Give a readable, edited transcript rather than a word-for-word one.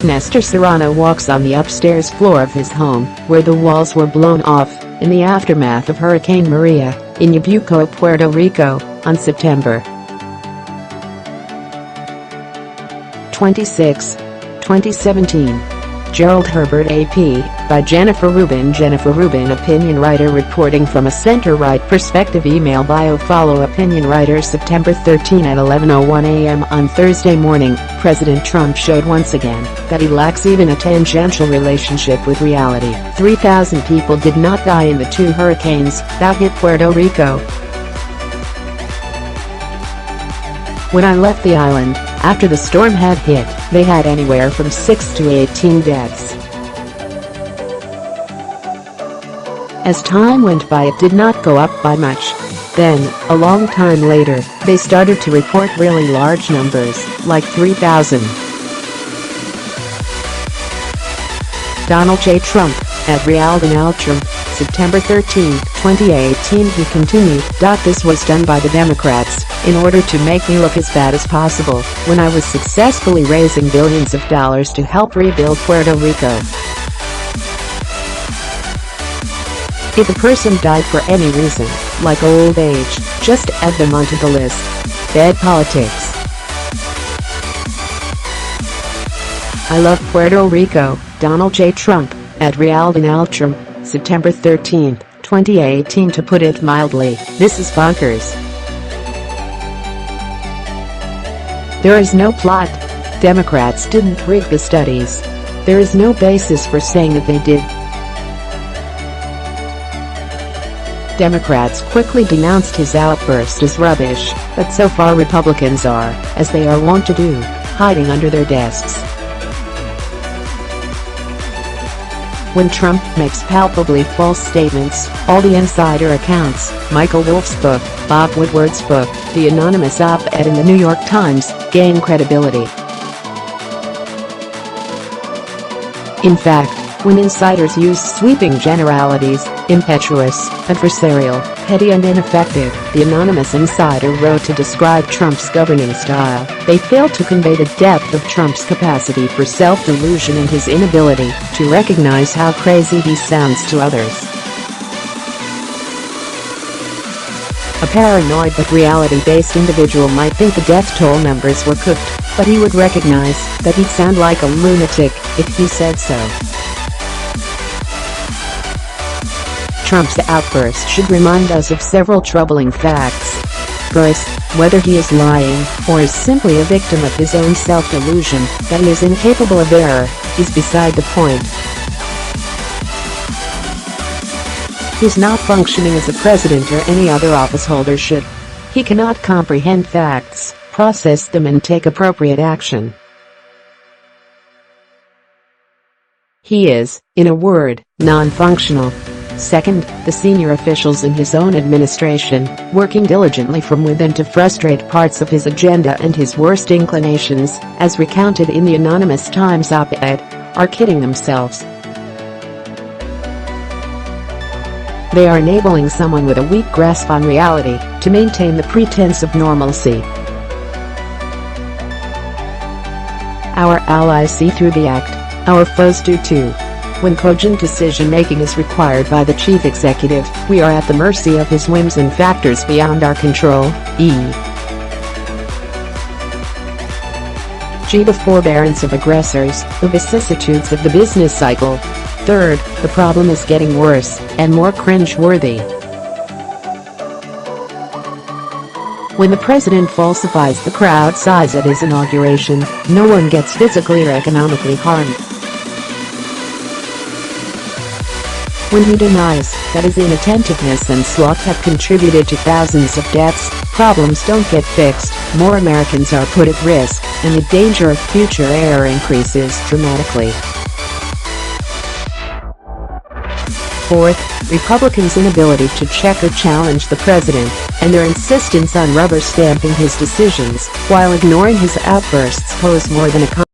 Nestor Serrano walks on the upstairs floor of his home, where the walls were blown off in the aftermath of Hurricane Maria in Yabucoa, Puerto Rico, on September 26, 2017. Gerald Herbert AP, by Jennifer Rubin. Jennifer Rubin, opinion writer reporting from a center-right perspective. Email bio follow opinion writer. September 13 at 11:01 a.m. on Thursday morning, President Trump showed once again that he lacks even a tangential relationship with reality. 3,000 people did not die in the two hurricanes that hit Puerto Rico. When I left the island, after the storm had hit, they had anywhere from 6 to 18 deaths. As time went by, it did not go up by much. Then, a long time later, they started to report really large numbers, like 3,000. Donald J. Trump, at Trump, September 13, 2018. He continued, "This was done by the Democrats in order to make me look as bad as possible when I was successfully raising billions of dollars to help rebuild Puerto Rico. If a person died for any reason, like old age, just add them onto the list. Bad politics. I love Puerto Rico." Donald J. Trump, at Trump, September 13, 2018. To put it mildly, this is bonkers. There is no plot. Democrats didn't rig the studies. There is no basis for saying that they did. Democrats quickly denounced his outburst as rubbish, but so far Republicans are, as they are wont to do, hiding under their desks. When Trump makes palpably false statements, all the insider accounts, Michael Wolff's book, Bob Woodward's book, the anonymous op-ed in the New York Times, gain credibility. In fact, when insiders use sweeping generalities, impetuous, adversarial, petty and ineffective, the anonymous insider wrote to describe Trump's governing style, they fail to convey the depth of Trump's capacity for self-delusion and his inability to recognize how crazy he sounds to others. A paranoid but reality-based individual might think the death toll numbers were cooked, but he would recognize that he'd sound like a lunatic if he said so. Trump's outburst should remind us of several troubling facts. First, whether he is lying or is simply a victim of his own self-delusion that he is incapable of error is beside the point. He's not functioning as a president or any other officeholder should. He cannot comprehend facts, process them and take appropriate action. He is, in a word, non-functional. Second, the senior officials in his own administration, working diligently from within to frustrate parts of his agenda and his worst inclinations, as recounted in the anonymous Times op-ed, are kidding themselves. They are enabling someone with a weak grasp on reality to maintain the pretense of normalcy. Our allies see through the act. Our foes do too. When cogent decision-making is required by the chief executive, we are at the mercy of his whims and factors beyond our control, e.g. the forbearance of aggressors, the vicissitudes of the business cycle. Third, the problem is getting worse and more cringe-worthy. When the president falsifies the crowd size at his inauguration, no one gets physically or economically harmed. When he denies that his inattentiveness and sloth have contributed to thousands of deaths, problems don't get fixed, more Americans are put at risk, and the danger of future error increases dramatically. Fourth, Republicans' inability to check or challenge the president, and their insistence on rubber-stamping his decisions while ignoring his outbursts pose more than a